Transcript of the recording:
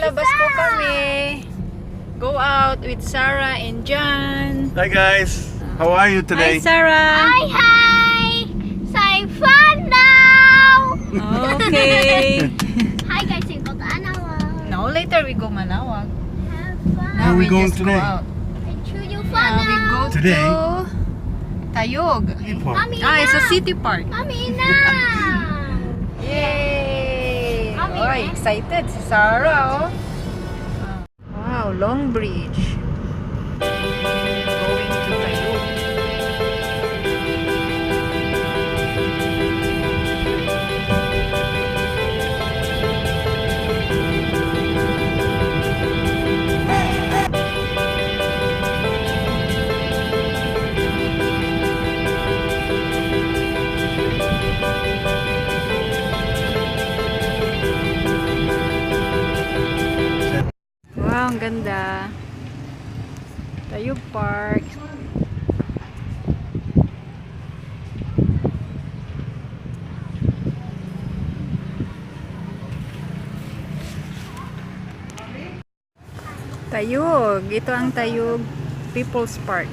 Maglalabas po kami. Go out with Sarah and John. Hi guys, how are you today? Hi Sarah. Hi! Say fun now! Okay. Hi guys, we go to Anawag. Now later we go Manawag. Have fun. Where are we going just today? Go out. I choose you fun Now we go now. Today? to Tayug. Mommy It's a now. city park. Mommy now. Yay! Kami Oh, na. excited si Sarah, oh. Wow, long bridge. Going to Tayug. Wow, ang ganda. Tayug Park. Tayug. Ito ang Tayug People's Park.